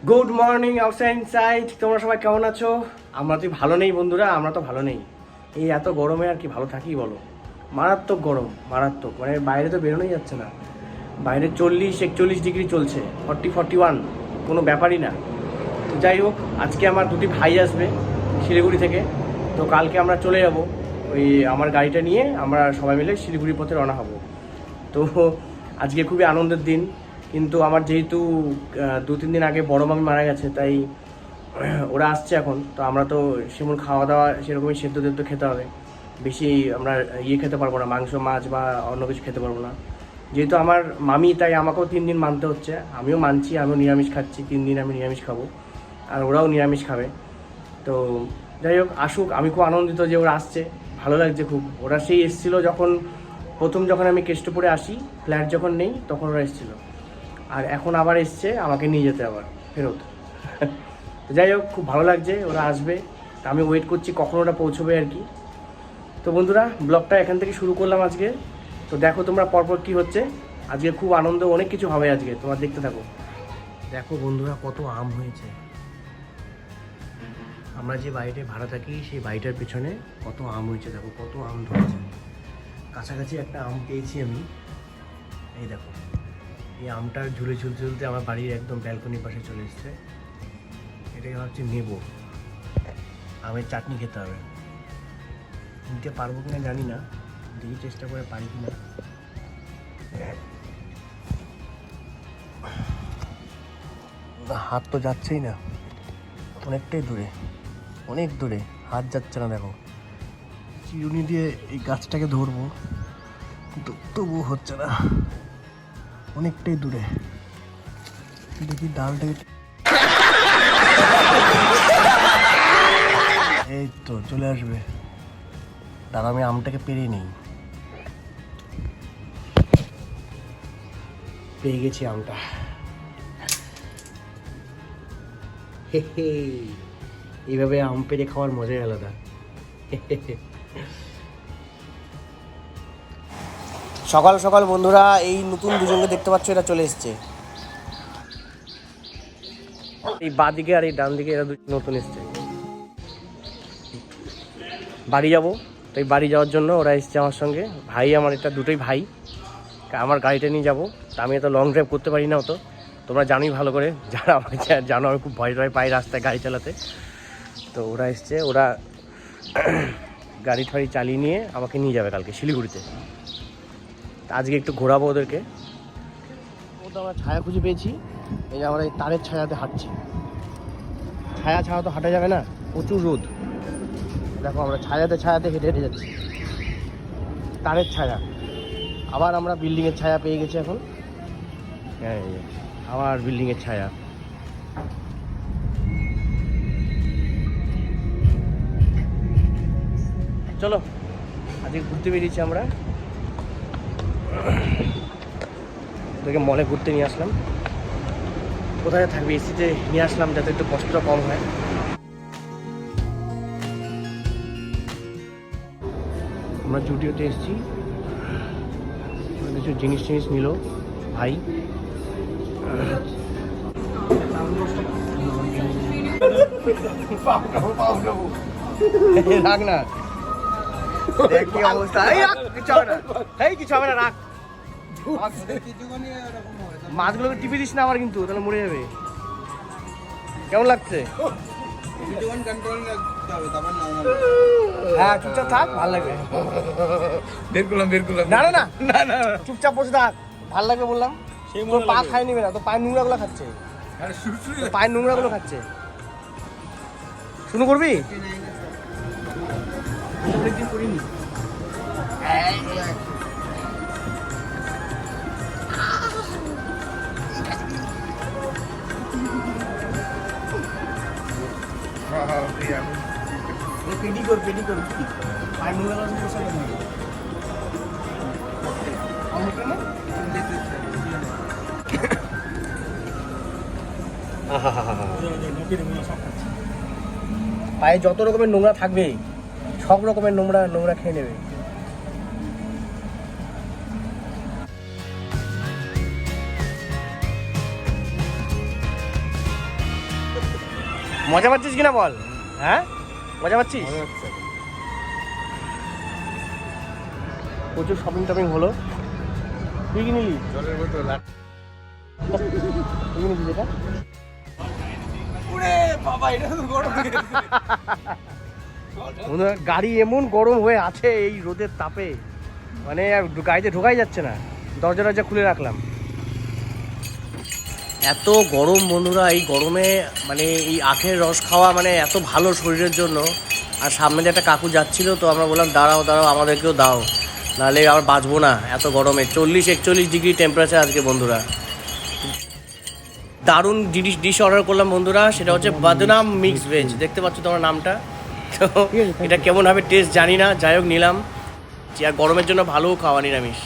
Good morning outside inside. তোমরা সবাই কেমন আছো? আমরা তো ভালো নেই বন্ধুরা, আমরা তো ভালো নেই। এই এত গরমে আর কি ভালো থাকি বলো? মারাত্মক গরম, মারাত্মক, মানে বাইরে তো বেরোনোই যাচ্ছে না। বাইরে 40-41 ডিগ্রি চলছে, 40-41 কোনো ব্যাপারই না। তো যাই হোক, আজকে আমার দুটি ভাই আসবে শিলিগুড়ি থেকে, তো কালকে আমরা চলে যাব ওই আমার গাড়িটা নিয়ে, আমরা সবাই মিলে শিলিগুড়ির পথে রওনা হব। তো আজকে খুবই আনন্দের দিন, কিন্তু আমার যেহেতু 2-3 দিন আগে বড় মামি মারা গেছে, তাই ওরা আসছে এখন। তো আমরা তো সেমন খাওয়া দাওয়া সেরকমই সেদ্ধ খেতে হবে, বেশি আমরা খেতে পারবো না, মাংস মাছ বা অন্য কিছু খেতে পারবো না। যেহেতু আমার মামি, তাই আমাকেও 3 দিন মানতে হচ্ছে। আমিও মানছি, আমিও নিরামিষ খাচ্ছি, 3 দিন আমি নিরামিষ খাবো, আর ওরাও নিরামিষ খাবে। তো যাই হোক, আসুক। আমি খুব আনন্দিত যে ওরা আসছে, ভালো লাগছে খুব। ওরা সেই এসেছিলো যখন যখন আমি কেষ্টপুরে আসি, ফ্ল্যাট যখন নেই, তখন ওরা এসেছিলো, আর এখন আবার এসছে আমাকে নিয়ে যেতে আবার ফেরত। যাই হোক, খুব ভালো লাগছে, ওরা আসবে। তা আমি ওয়েট করছি কখন ওরা পৌঁছবে আর কি। তো বন্ধুরা, ব্লগটা এখান থেকে শুরু করলাম আজকে। তো দেখো তোমরা পরপর কী হচ্ছে। আজকে খুব আনন্দ, অনেক কিছু হবে আজকে, তোমরা দেখতে থাকো। দেখো বন্ধুরা, কত আম হয়েছে। আমরা যে বাড়িতে ভাড়া থাকি, সেই বাড়িটার পেছনে কত আম হয়েছে, দেখো কত আম ধরেছে। কাছাকাছি একটা আম পেয়েছি আমি, এই দেখো। এই আমটা ঝুলতে আমার বাড়ির একদম ব্যালকনির পাশে চলে এসছে। এটাকে ভাবছি নেব, আমের চাটনি খেতে হবে। নিতে পারবো কিনা জানি না, দেখি চেষ্টা করে পারি কিনা। হাত তো যাচ্ছেই না, অনেকটাই দূরে, অনেক দূরে, হাত যাচ্ছে না। দেখো, চিরুনি দিয়ে এই গাছটাকে ধরবো, কিন্তু তবুও হচ্ছে না, অনেকটাই দূরে। দেখি ডালটাকে, এই তো চলে আসবে। দাদা, আমি আমটাকে পেরিয়ে নিই। পেয়ে গেছি আমটা। এইভাবে আম পেরে খাওয়ার মজাই আলাদা। সকাল সকাল বন্ধুরা, এই নতুন দুজনকে দেখতে পাচ্ছ, এরা চলে এসছে। এই বাঁ দিকে আর এই ডান দিকে এরা নতুন এসছে। বাড়ি যাব, তো এই বাড়ি যাওয়ার জন্য ওরা এসছে আমার সঙ্গে। ভাই আমার, এটা দুটোই ভাই। আমার গাড়িটা নিয়ে যাবো। তা আমি এত লং ড্রাইভ করতে পারি না অত, তোমরা জানোই ভালো করে, যারা আমাকে জানো আমি খুব ভয় পাই রাস্তায় গাড়ি চালাতে। তো ওরা এসছে, ওরা গাড়ি ঠাড়ি চালিয়ে নিয়ে আমাকে নিয়ে যাবে কালকে শিলিগুড়িতে। আজকে একটু ঘোরাবো ওদেরকে। ও তো আমরা ছায়া খুঁজে পেয়েছি, এই যে আমরা এই তারের ছায়াতে হাঁটছি। ছায়া ছাড়া তো হাঁটা যাবে না, প্রচুর রোদ। দেখো, আমরা ছায়াতে হেঁটে হেঁটে যাচ্ছি, তারের ছায়া। আবার আমরা বিল্ডিংয়ের ছায়া পেয়ে গেছি এখন। হ্যাঁ, আবার বিল্ডিংয়ের ছায়া। চলো, আজকে ঘুরতে বেরিয়েছি আমরা। তোকে মলে ঘুরতে নিয়ে আসলাম। কোথায় থাকবে, এসিতে নিয়ে আসলাম যাতে একটু কষ্টটা কম হয়। আমরা জুডিওতে এসেছি, কিছু জিনিস নিল ভাই। রাখ না, দেখ কি অবস্থা। কিছু হবে না, রাখ। মাছগুলোকে টিপে দিস না আবার, কিন্তু তাহলে মরে যাবে। কেমন লাগছে? হ্যাঁ, চুপচাপ থাক, ভালো লাগবে। বের করলাম। না, চুপচাপ বসে থাক, ভালো লাগবে বললাম। তোর পা খাই নিবে না, তোর পায়ের নোংরা গুলো খাচ্ছে, পায়ের নোংরা গুলো খাচ্ছে। শুরু করবি? অনেকদিন করিনি। পেটি কর পায়ের নোংরা গুলো বসে লাগবে। পায়ে যত রকমের নোংরা থাকবে, সব রকমের নোংরা খেয়ে নেবে। মজা পাচ্ছিস কিনা বল? হ্যাঁ মজা পাচ্ছিস? প্রচুর শপিং টপিং হলো। তুই কি নিলি? জলের বোতল তুই নিলি যেটা? বাবা এটা তো গরম বন্ধুরা, গাড়ি এমন গরম হয়ে আছে এই রোদের তাপে, মানে আর গাড়িতে ঢোকাই যাচ্ছে না। দরজা টরজা খুলে রাখলাম। এত গরম বন্ধুরা, এই গরমে মানে এই আখের রস খাওয়া মানে এত ভালো শরীরের জন্য। আর সামনে দিয়ে একটা কাকু যাচ্ছিল, তো আমরা বললাম দাঁড়াও দাঁড়াও আমাদেরকেও দাও, নাহলে আবার বাঁচবো না এত গরমে। 40-41 ডিগ্রি টেম্পারেচার আজকে বন্ধুরা। দারুণ ডিশ অর্ডার করলাম বন্ধুরা, সেটা হচ্ছে বাদনাম মিক্স ভেজ। দেখতে পাচ্ছ তোমার নামটা, তো এটা কেমন হবে টেস্ট জানি না, যাই হোক নিলাম। আর গরমের জন্য ভালো খাওয়া নিরামিষ।